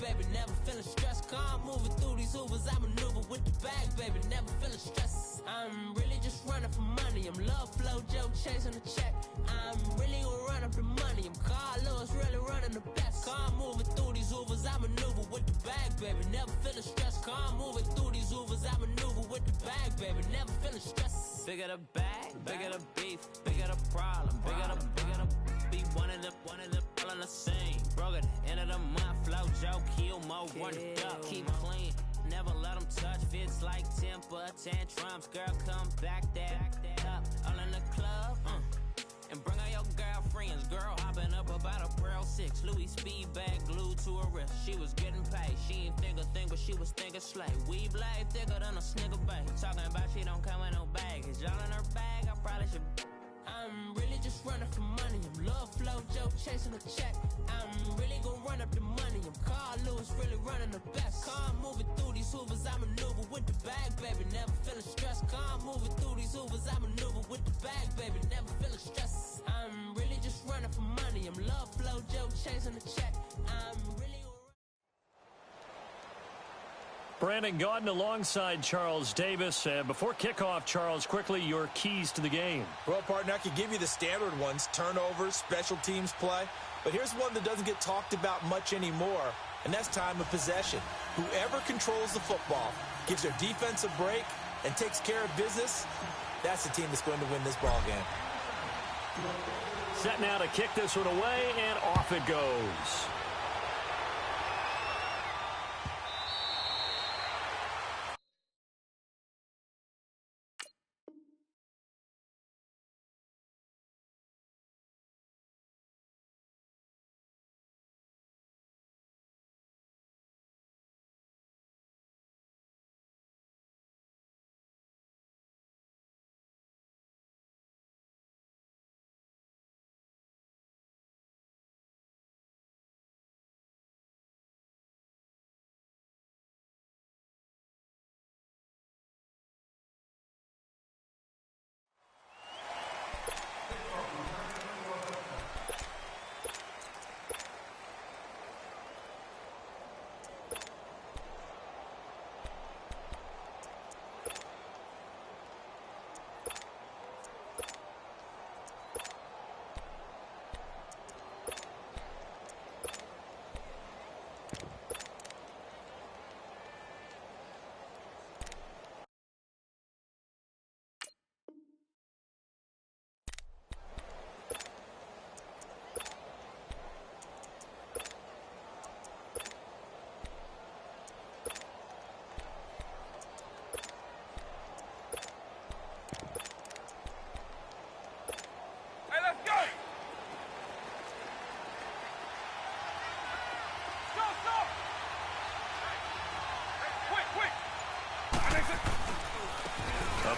baby, never feeling stressed. Calm moving through these Ubers, I maneuver with the bag, baby, never feeling stressed. I'm really just running for money. I'm love flow, Joe chasing the check. I'm really gonna run up the money. I'm Carl Lewis, really running the best. Calm moving through these Ubers, I maneuver with the bag, baby, never feeling stressed. Calm moving through these Ubers, I maneuver with the bag, baby, never feeling stressed. Bigger the bag, bigger the beef, bigger the problem, bigger the be one of the all in the same. Broke at the end of the month, flow, Joe, kill, mo, run it up, keep clean. Never let them touch, fits like temper tantrums. Girl, come back that up, all in the club, and bring all your girlfriends. Girl, hopping up about a Pearl 6, Louis speed bag glued to her wrist. She was getting paid, she ain't think a thing, but she was thinking slay. We blade thicker than a snigger bag. Talking about she don't come with no baggage. All in her bag, I probably should. I'm really just running for money. I'm love flow, Joe chasing the check. I'm really gonna run up the money. I'm Carl Lewis, really running the best. Calm moving through these Ubers, I maneuver with the bag, baby, never feeling stressed. Calm moving through these Ubers, I maneuver with the bag, baby, never feeling stressed. I'm really just running for money. I'm love flow, Joe chasing the check. I'm really. Brandon Gaudin alongside Charles Davis. Before kickoff, Charles, quickly your keys to the game. Well, partner, I could give you the standard ones, turnovers, special teams play. But here's one that doesn't get talked about much anymore, and that's time of possession. Whoever controls the football, gives their defense a break, and takes care of business, that's the team that's going to win this ball game. Set now to kick this one away, and off it goes.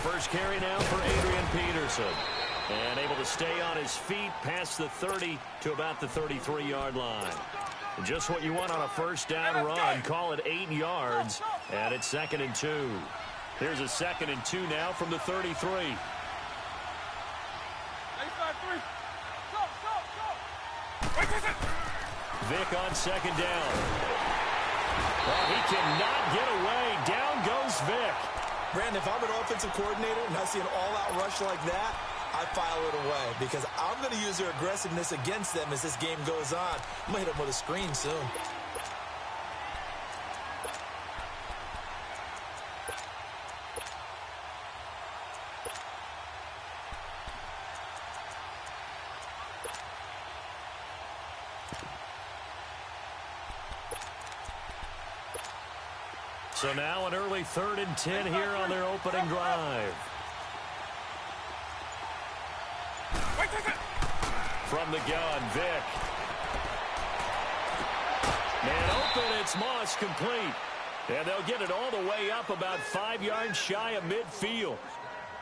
First carry now for Adrian Peterson. And able to stay on his feet past the 30 to about the 33-yard line. Just what you want on a first down run. Call it 8 yards. And it's 2nd and 2. Here's a 2nd and 2 now from the 33. Vic on 2nd down. Oh, he cannot get away. Down goes Vic. Brandon, if I'm an offensive coordinator and I see an all-out rush like that, I file it away because I'm going to use their aggressiveness against them as this game goes on. I'm going to hit them with a screen soon. So now an early 3rd and 10 here on their opening drive. From the gun, Vic. Man open, it's Moss complete. And they'll get it all the way up about 5 yards shy of midfield.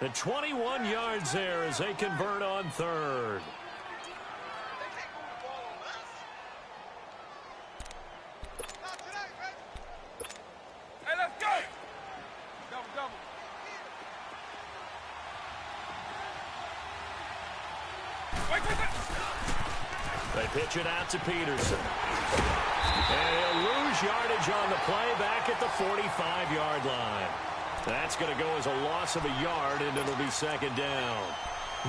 The 21 yards there as they convert on 3rd. They pitch it out to Peterson. And he'll lose lose yardage on the play back at the 45-yard line. That's going to go as a loss of a yard, and it'll be second down.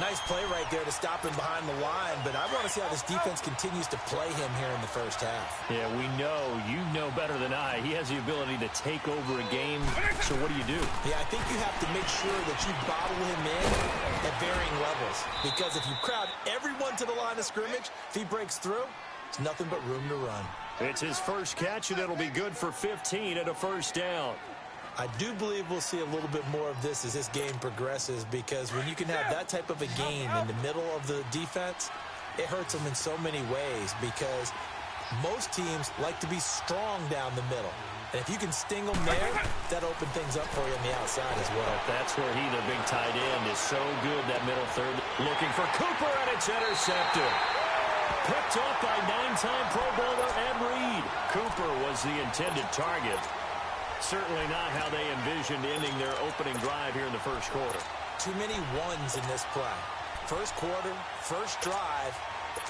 Nice play right there to stop him behind the line, but I want to see how this defense continues to play him here in the first half. Yeah, we know. You know better than I. He has the ability to take over a game, so what do you do? Yeah, I think you have to make sure that you bottle him in at varying levels, because if you crowd everyone to the line of scrimmage, if he breaks through, it's nothing but room to run. It's his first catch, and it'll be good for 15 at a first down. I do believe we'll see a little bit more of this as this game progresses, because when you can have that type of a gain in the middle of the defense, it hurts them in so many ways, because most teams like to be strong down the middle. And if you can sting them there, that opens things up for you on the outside as well. That's where he, the big tight end, is so good, that middle third. Looking for Cooper, and it's intercepted. Picked up by 9-time Pro Bowler Ed Reed. Cooper was the intended target. Certainly not how they envisioned ending their opening drive here in the first quarter. Too many ones in this play. First quarter, first drive,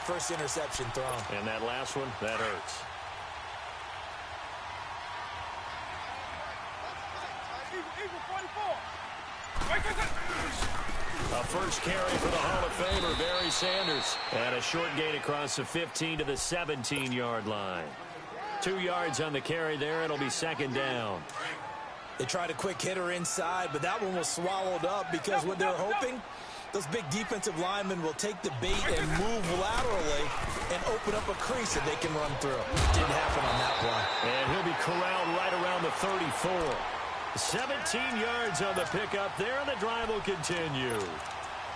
first interception thrown. And that last one, that hurts. A first carry for the Hall of Famer, Barry Sanders. And a short gain across the 15 to the 17-yard line. 2 yards on the carry there. It'll be second down. They tried a quick hitter inside, but that one was swallowed up, because what they're hoping, those big defensive linemen will take the bait and move laterally and open up a crease that they can run through. Didn't happen on that play. And he'll be corralled right around the 34. 17 yards on the pickup there, and the drive will continue.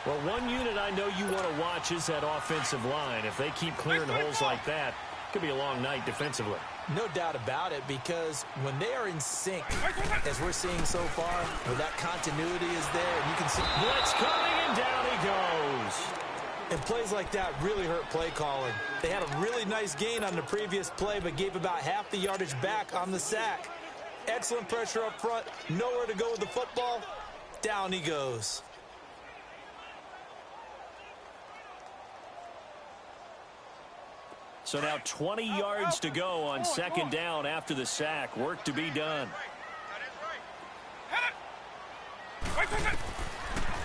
Well, one unit I know you want to watch is that offensive line. If they keep clearing holes like that, it could be a long night defensively. No doubt about it, because when they are in sync, as we're seeing so far, where that continuity is there, and you can see blitz coming, and down he goes. And plays like that really hurt play calling. They had a really nice gain on the previous play, but gave about half the yardage back on the sack. Excellent pressure up front, nowhere to go with the football. Down he goes. So now 20 yards to go on second down after the sack. Work to be done.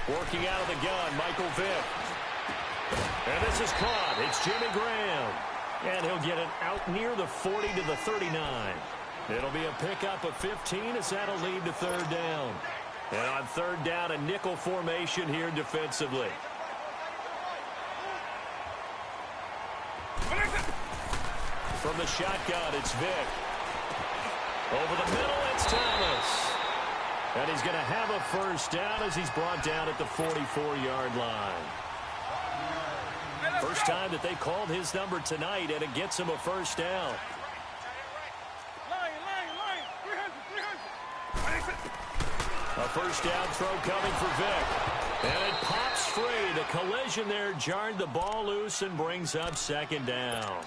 Working out of the gun, Michael Vick. And this is caught. It's Jimmy Graham. And he'll get it out near the 40 to the 39. It'll be a pickup of 15 as that'll lead to third down. And on third down, a nickel formation here defensively. From the shotgun, it's Vick. Over the middle, it's Thomas. And he's going to have a first down as he's brought down at the 44-yard line. First time that they called his number tonight, and it gets him a first down. A first down throw coming for Vick. And it pops free. The collision there jarred the ball loose and brings up second down.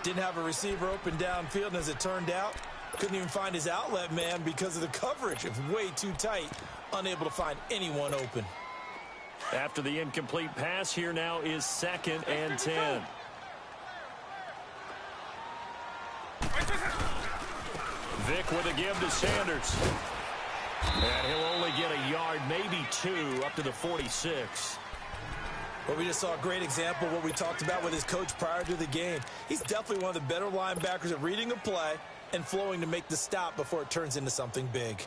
Didn't have a receiver open downfield, and as it turned out, couldn't even find his outlet man because of the coverage. It was way too tight, unable to find anyone open. After the incomplete pass, here now is 2nd and 10. Vick with a give to Sanders. And he'll only get a yard, maybe 2, up to the 46. But we just saw a great example of what we talked about with his coach prior to the game. He's definitely one of the better linebackers at reading a play and flowing to make the stop before it turns into something big.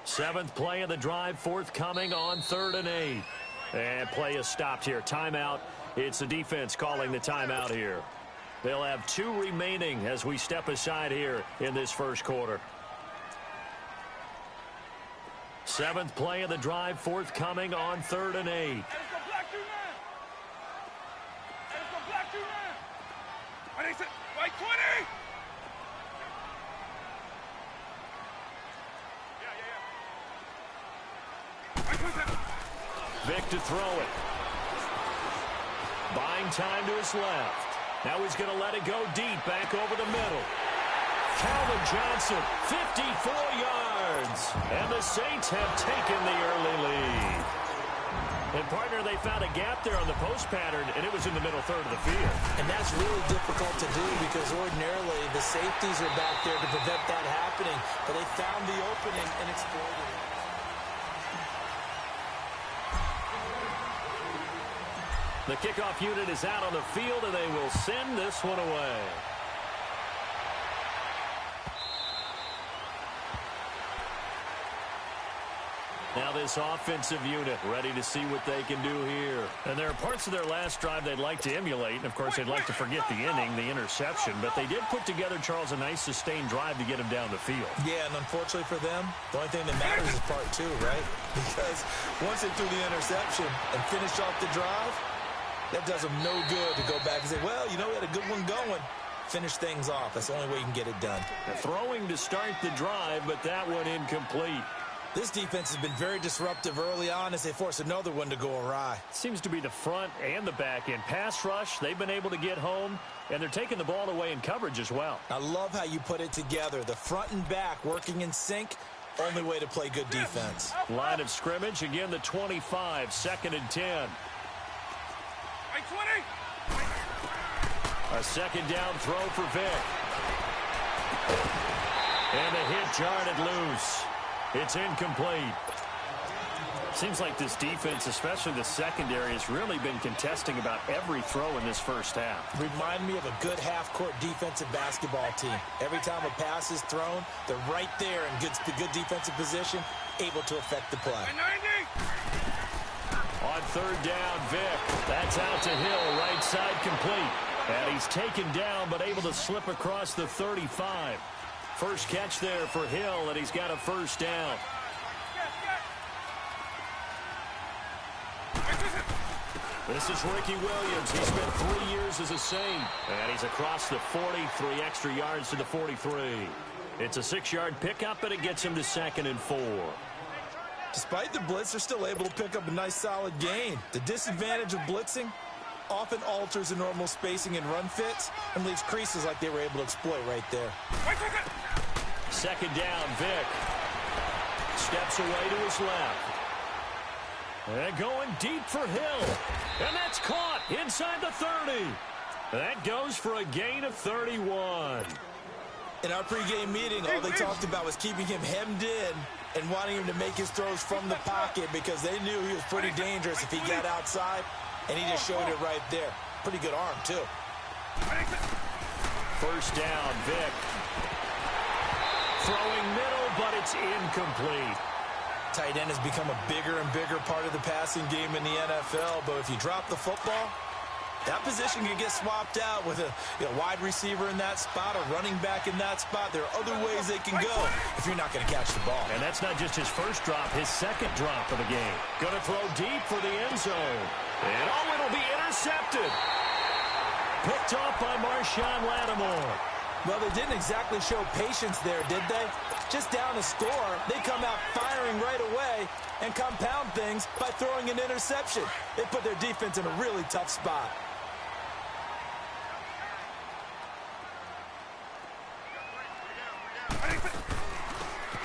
7th play of the drive, forthcoming on 3rd and 8. And play is stopped here. Timeout. It's the defense calling the timeout here. They'll have 2 remaining as we step aside here in this first quarter. 7th play of the drive, forthcoming on 3rd and 8. Vick to throw it. Buying time to his left. Now he's going to let it go deep, back over the middle. Calvin Johnson, 54 yards. And the Saints have taken the early lead. And, partner, they found a gap there on the post pattern, and it was in the middle third of the field. And that's really difficult to do because because ordinarily the safeties are back there to prevent that happening, but they found the opening and exploited it. The kickoff unit is out on the field, and they will send this one away. Now this offensive unit ready to see what they can do here. And there are parts of their last drive they'd like to emulate. And, of course, they'd like to forget the inning, the interception. But they did put together, Charles, a nice sustained drive to get them down the field. Yeah, and unfortunately for them, the only thing that matters is part two, right? Because once they threw the interception and finished off the drive, that does them no good to go back and say, well, you know, we had a good one going. Finish things off. That's the only way you can get it done. Throwing to start the drive, but that one incomplete. This defense has been very disruptive early on as they force another one to go awry. Seems to be the front and the back end. Pass rush, they've been able to get home, and they're taking the ball away in coverage as well. I love how you put it together. The front and back working in sync, only way to play good defense. Line of scrimmage, again the 25, 2nd and 10. A second down throw for Vick. And a hit jarred loose. It's incomplete. Seems like this defense, especially the secondary, has really been contesting about every throw in this first half. Remind me of a good half-court defensive basketball team. Every time a pass is thrown, they're right there in good defensive position, able to affect the play. On third down, Vick. That's out to Hill, right side complete. And he's taken down, but able to slip across the 35. First catch there for Hill, and he's got a first down. This is Ricky Williams. He spent 3 years as a Saint. And he's across the 40, 3 extra yards to the 43. It's a 6-yard pickup, and it gets him to 2nd and 4. Despite the blitz, they're still able to pick up a nice solid gain. The disadvantage of blitzing often alters the normal spacing and run fits and leaves creases like they were able to exploit right there. Second down, Vick. Steps away to his left. And going deep for Hill. And that's caught inside the 30. That goes for a gain of 31. In our pregame meeting, all they talked about was keeping him hemmed in and wanting him to make his throws from the pocket because they knew he was pretty dangerous if he got outside, and he just showed it right there. Pretty good arm, too. First down, Vick. Throwing middle, but it's incomplete. Tight end has become a bigger and bigger part of the passing game in the NFL, but if you drop the football, that position can get swapped out with a wide receiver in that spot, a running back in that spot. There are other ways they can go if you're not going to catch the ball. And that's not just his first drop, his second drop of the game. Going to throw deep for the end zone. And it'll be intercepted. Picked off by Marshawn Lattimore. Well, they didn't exactly show patience there, did they? Just down a score, they come out firing right away and compound things by throwing an interception. They put their defense in a really tough spot.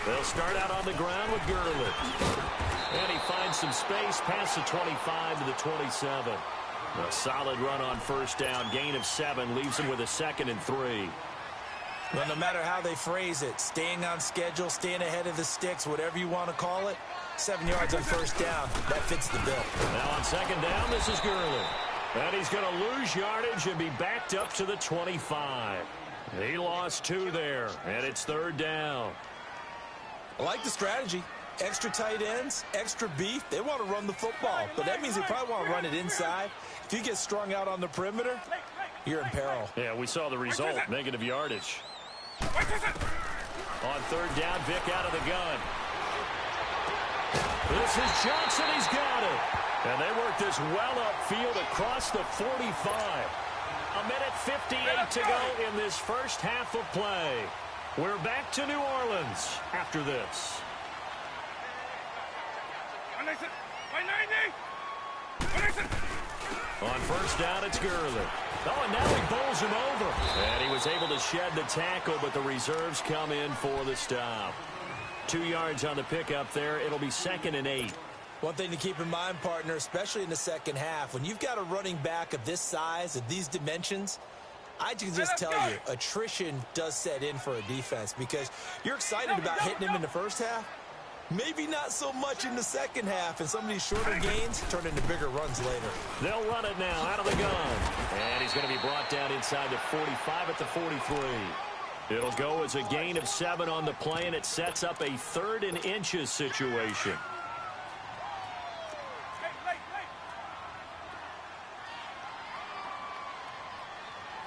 They'll start out on the ground with Gurley. And he finds some space past the 25 to the 27. A solid run on first down. Gain of 7 leaves him with a 2nd and 3. Well, no matter how they phrase it, staying on schedule, staying ahead of the sticks, whatever you want to call it, 7 yards on first down, that fits the bill. Now on second down, this is Gurley. And he's going to lose yardage and be backed up to the 25. He lost 2 there, and it's third down. I like the strategy. Extra tight ends, extra beef. They want to run the football, but that means they probably want to run it inside. If you get strung out on the perimeter, you're in peril. Yeah, we saw the result, negative yardage. On third down, Vick out of the gun. This is Johnson. He's got it. And they work this well upfield across the 45. A minute 58 to go in this first half of play. We're back to New Orleans after this. On first down, it's Gurley. Oh, and now he bowls him over. And he was able to shed the tackle, but the reserves come in for the stop. 2 yards on the pickup there. It'll be 2nd and 8. One thing to keep in mind, partner, especially in the second half, when you've got a running back of this size, of these dimensions, I can just tell you, attrition does set in for a defense because you're excited about hitting him in the first half. Maybe not so much in the second half, and some of these shorter gains turn into bigger runs later. They'll run it now out of the gun. And he's going to be brought down inside the 45 at the 43. It'll go as a gain of 7 on the play, and it sets up a 3rd and inches situation.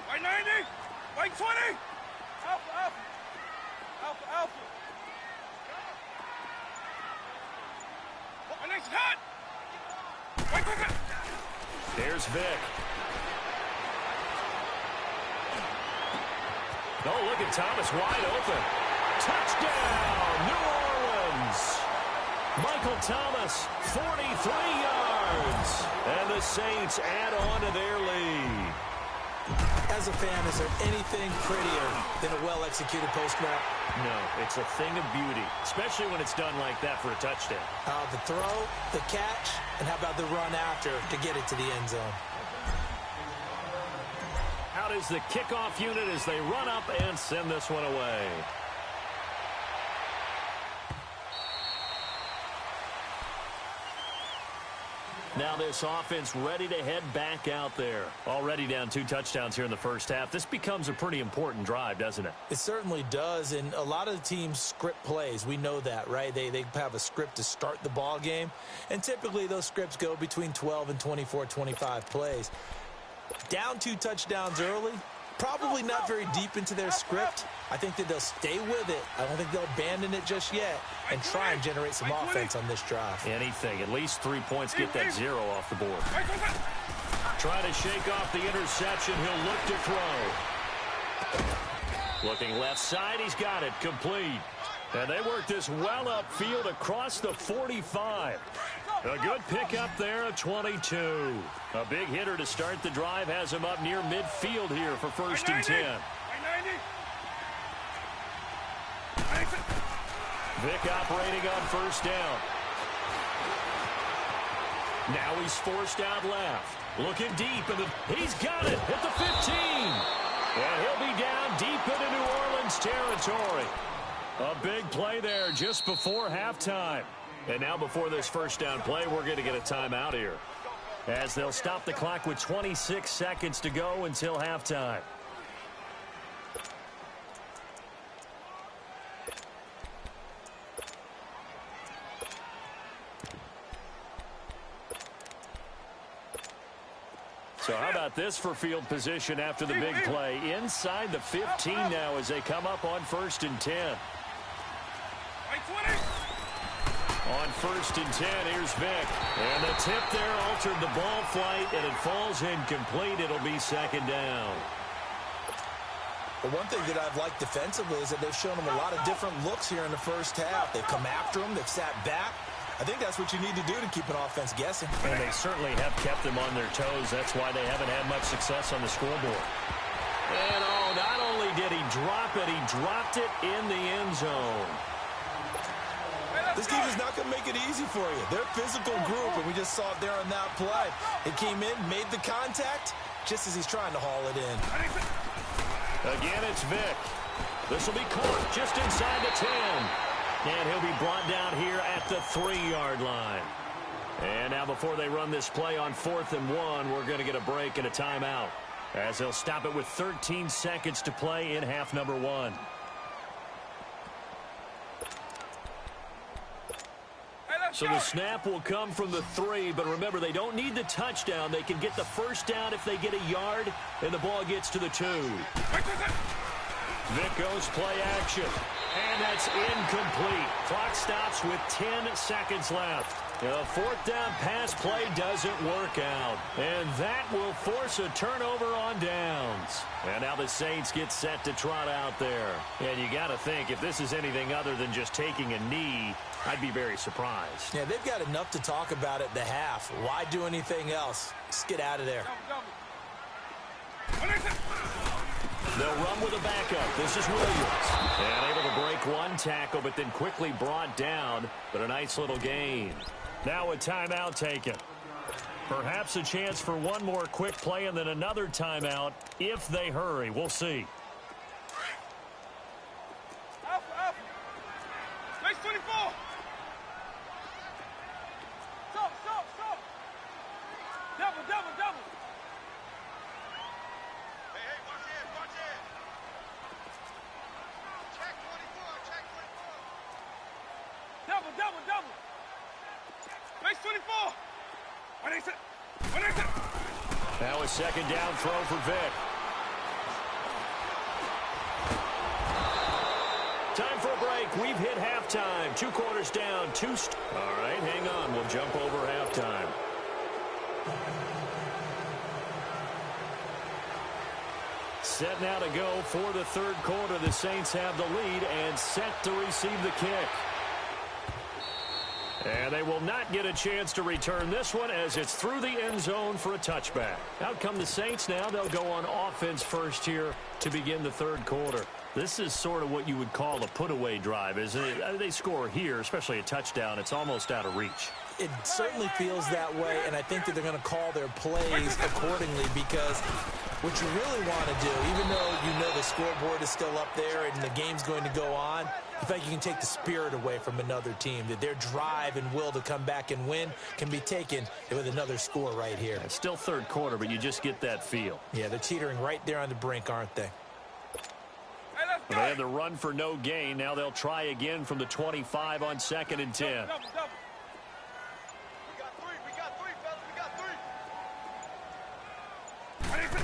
White 90, white 20, alpha, alpha, alpha, alpha. My next hot. White, quick. There's Vic. Oh, look at Thomas wide open. Touchdown, New Orleans. Michael Thomas, 43 yards. And the Saints add on to their lead. As a fan, is there anything prettier than a well-executed post route? No, it's a thing of beauty, especially when it's done like that for a touchdown. The throw, the catch, and how about the run after to get it to the end zone? Out is the kickoff unit as they run up and send this one away. Now this offense ready to head back out there. Already down 2 touchdowns here in the first half. This becomes a pretty important drive, doesn't it? It certainly does, and a lot of the teams script plays. We know that, right? They have a script to start the ball game, and typically those scripts go between 12 and 24, 25 plays. Down 2 touchdowns early, probably not very deep into their script. I think that they'll stay with it. I don't think they'll abandon it just yet and try and generate some offense on this drive. Anything. At least 3 points, get that 0 off the board. Trying to shake off the interception. He'll look to throw. Looking left side. He's got it. Complete. And they work this well upfield across the 45. A good pickup there at 22. A big hitter to start the drive has him up near midfield here for 1st and 10. Vic operating on 1st down. Now he's forced out left. Looking deep, and he's got it at the 15. And he'll be down deep into New Orleans territory. A big play there just before halftime. And now before this 1st down play, we're going to get a timeout here, as they'll stop the clock with 26 seconds to go until halftime. So how about this for field position after the big play? Inside the 15 now as they come up on 1st and 10. On 1st and 10, here's Vic. And the tip there altered the ball flight, and it falls incomplete. It'll be 2nd down. Well, one thing that I've liked defensively is that they've shown them a lot of different looks here in the first half. They've come after them. They've sat back. I think that's what you need to do to keep an offense guessing. And they certainly have kept them on their toes. That's why they haven't had much success on the scoreboard. And, oh, not only did he drop it, he dropped it in the end zone. This team is not going to make it easy for you. They're a physical group, and we just saw it there on that play. It came in, made the contact, just as he's trying to haul it in. Again, it's Vic. This will be caught just inside the 10. And he'll be brought down here at the 3-yard line. And now before they run this play on 4th and 1, we're going to get a break and a timeout, as they'll stop it with 13 seconds to play in half number 1. So the snap will come from the 3, but remember, they don't need the touchdown. They can get the 1st down if they get a yard, and the ball gets to the 2. Vic goes play action, and that's incomplete. Clock stops with 10 seconds left. The 4th down pass play doesn't work out, and that will force a turnover on downs. And now the Saints get set to trot out there. And you got to think, if this is anything other than just taking a knee, I'd be very surprised. Yeah, they've got enough to talk about at the half. Why do anything else? Just get out of there. They'll run with a backup. This is Williams. And able to break one tackle, but then quickly brought down. But a nice little gain. Now a timeout taken. Perhaps a chance for one more quick play and then another timeout if they hurry. We'll see. Alpha, Alpha. Base 24. Stop. Double. Hey, watch it. Check 24. Double. Base 24. What is it? Now a second down throw for Vic. Time for a break. We've hit halftime. 2 quarters down. All right, hang on. We'll jump over halftime. Set now to go for the third quarter. The Saints have the lead and set to receive the kick. And they will not get a chance to return this one as it's through the end zone for a touchback. Out come the Saints now. They'll go on offense first here to begin the third quarter. This is sort of what you would call a put-away drive, isn't it? They score here, especially a touchdown. It's almost out of reach. It certainly feels that way, and I think that they're going to call their plays accordingly because what you really want to do, even though you know the scoreboard is still up there and the game's going to go on, in fact, you can take the spirit away from another team, that their drive and will to come back and win can be taken with another score right here. It's still third quarter, but you just get that feel. Yeah, they're teetering right there on the brink, aren't they? They had the run for no gain. Now they'll try again from the 25 on 2nd and 10. Double. We got three, fellas. What is it?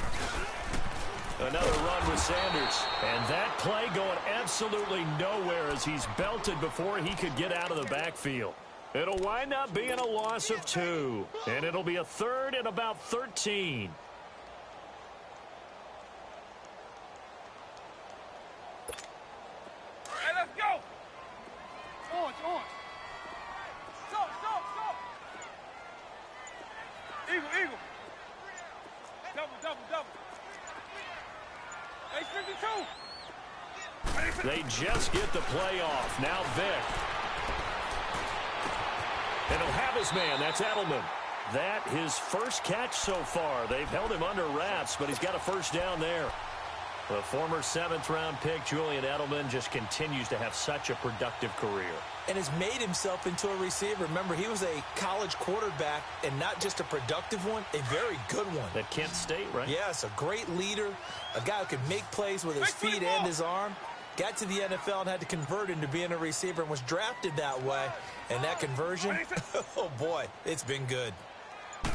Another run with Sanders. And that play going absolutely nowhere as he's belted before he could get out of the backfield. It'll wind up being a loss of 2. And it'll be a third and about 13. Hey, let's go. Orange. Stop. Eagle. Double. Hey, 52. They just get the play off. Now Vic. And he'll have his man. That's Edelman. That his first catch so far. They've held him under wraps, but he's got a first down there. The former 7th-round pick, Julian Edelman, just continues to have such a productive career. And has made himself into a receiver. Remember, he was a college quarterback, and not just a productive one, a very good one. At Kent State, right? Yes, a great leader, a guy who could make plays with his feet and his arm. Got to the NFL and had to convert into being a receiver and was drafted that way. And that conversion, oh boy, it's been good. On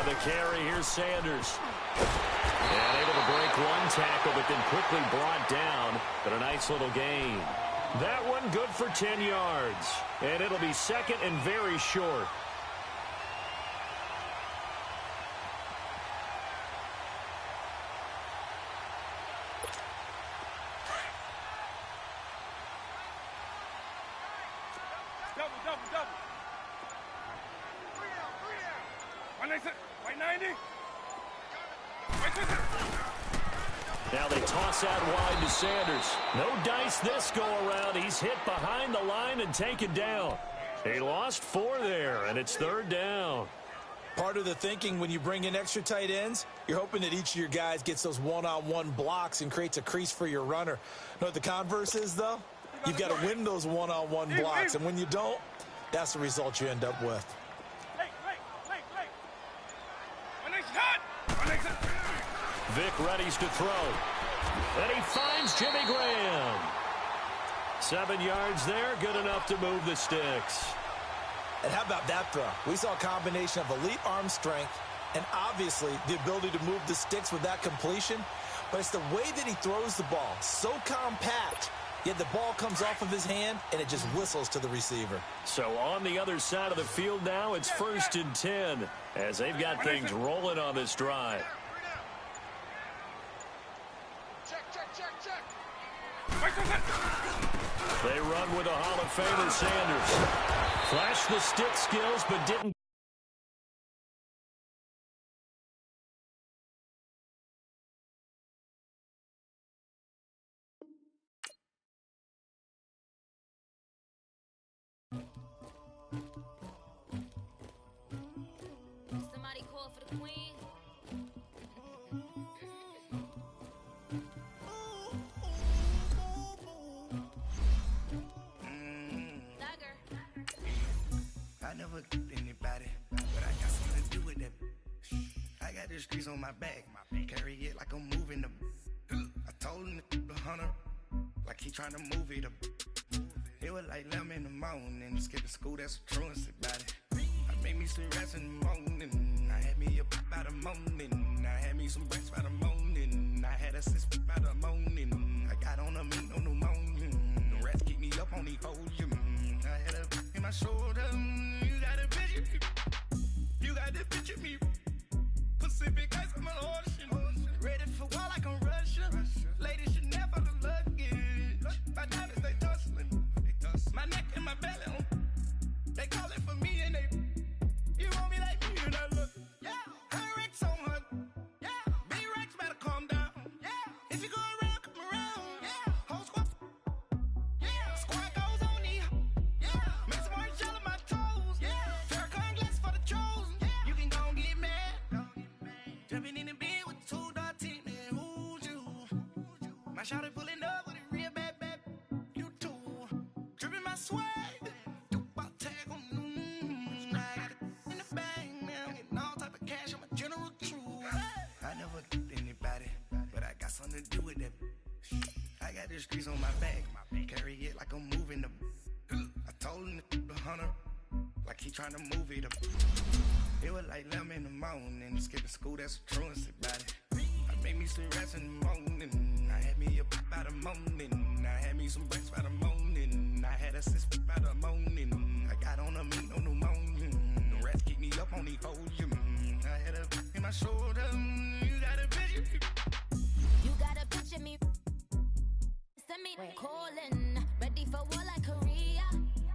the carry, here's Sanders. And able to break one tackle, but then quickly brought down. But a nice little gain. That one good for 10 yards. And it'll be second and very short. Double. White 90. Now they toss out wide to Sanders. No dice this go around. He's hit behind the line and taken down. He lost 4 there, and it's third down. Part of the thinking when you bring in extra tight ends, you're hoping that each of your guys gets those one-on-one blocks and creates a crease for your runner. Know what the converse is, though? You've got to win those one-on-one blocks, and when you don't, that's the result you end up with. Vic readies to throw. And he finds Jimmy Graham. 7 yards there, good enough to move the sticks. And how about that throw? We saw a combination of elite arm strength and obviously the ability to move the sticks with that completion. But it's the way that he throws the ball. So compact, yet the ball comes off of his hand and it just whistles to the receiver. So on the other side of the field now, it's 1st and 10 as they've got things rolling on this drive. They run with a Hall of Famer, Sanders. Flashed the stick skills, but didn't. queen. I never get anybody, but I got something to do with that. I got the streets on my back, carry it like I'm moving the. I told him the hunter, like he trying to move it up. It was like 11 in the morning, skipping school, that's a truancy about it. I made me some rest in the morning, I had me up by the morning. I had me some breaks by the morning, I had a sis by the morning. I got on a meat, no pneumonia, the rats keep me up on the folium. I had a in my shoulder, you got a picture me, you got to picture me. Pacific ice on my ocean, ready for war like I'm Russia. Ladies should never the luggage, my diamonds they tussling. My neck and my belly on. They call it for me and they. You want me like me and I look. Yeah. Her Rex on her. Yeah. B-Rex better calm down. Yeah. If you go around, come around. Yeah. Whole squad. Yeah. Squad goes on the. Yeah. Make some orange gel on my toes. Yeah. Farrakhan glass for the chosen. Yeah. You can go and get mad. Jumping in the bed with 2 dark teeth, man. Who's you? My shawty pulling up with a real bad. You too. Dripping my swag. Do about tag on. I got it in the bag now. Getting all type of cash on my general crew. I never get anybody, but I got something to do with that. I got the streets on my back, carry it like I'm moving the. I told him the hunter, like he trying to move it up. It was like 11 in the morning, skipping school, that's a truancy about it. I made me some rest in the morning, I had me up by the morning. I had me some breaks by the morning, I had a sis by the morning. I got on a meat, no pneumonia, the rats keep me up on the folium. I had a in my shoulder, you got a picture me. You gotta picture me. Send me calling, ready for war like Korea.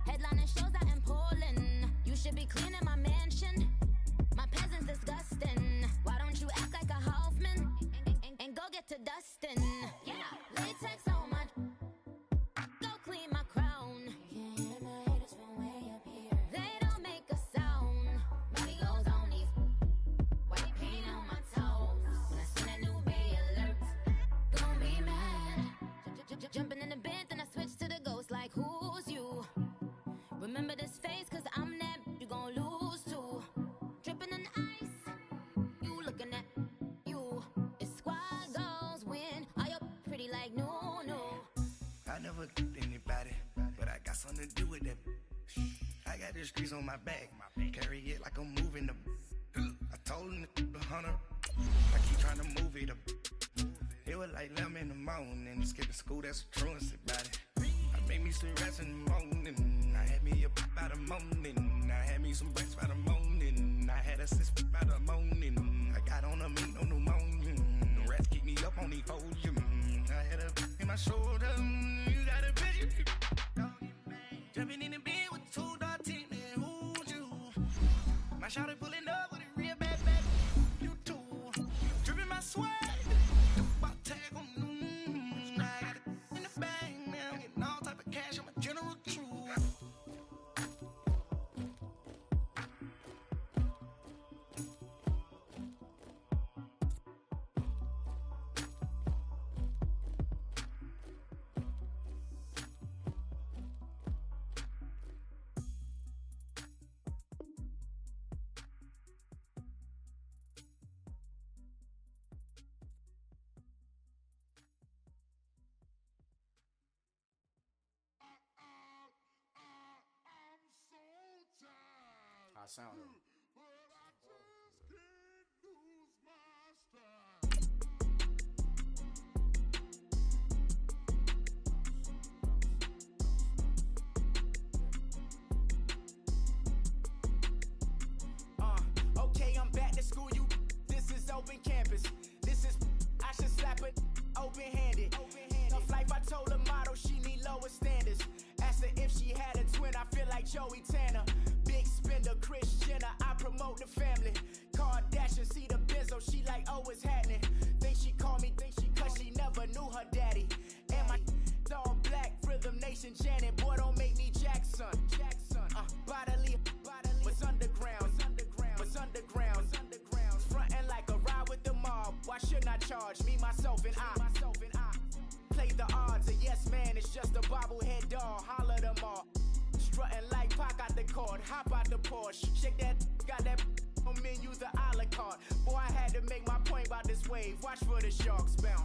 Headlining shows out in Poland. You should be cleaning my mansion. My peasants disgusting. Why don't you act like a Hoffman and go get to dustin'? Yeah, latex on my. Go clean my crown. Can't hear my haters from way up here. They don't make a sound. Money goes on these. White paint on my toes. When I see that new bay alert, gon' be mad. Jumping in the bed, then I switch to the ghost like who's you? Remember this face, cause I'm that you gon' lose too. Dripping in ice, you looking at you. It's squad goals win. Are you pretty like no? I never get anybody, but I got something to do with that. I got the streets on my back, carry it like I'm moving the. I told him the hunter, like he trying to move it up. It was like 11 in the morning, skipping school, that's a truancy about it. I made me some rest in the morning, I had me up by the morning. I had me some breaks by the morning, I had a sis by the morning. I got on a meat, no pneumonia, the rats keep me up on the folium. I had a in my shoulder, you got a picture me. Jumping in the bed with 2 dark teeth, man, who's you? My shawty pulling up with a real bad. You too. Dripping my swag. Do about tag on. I got it in the bag now. Getting all type of cash on my general crew. I sound it. Okay, I'm back to school, you. This is open campus. This is, I should slap it open-handed. Tough life, I told her motto, she need lower standards. Asked her if she had a twin, I feel like Joey Tanner. Big spender, Kris Jenner, I promote the family. Kardashian, see the Benzo, she like, oh, it's happening. Think she called me, cause she never knew her daddy. And my all black, Rhythm Nation, Janet, boy, don't make me Jackson. Bodily, what's underground, what's underground. charge. Me, myself, and I. Play the odds, a yes man, it's just a bobblehead doll. Holler them all. Strutting like Pac out the court, hop out the Porsche. Shake that, got that on menu, the a la carte. Boy, I had to make my point about this wave. Watch for the sharks bounce.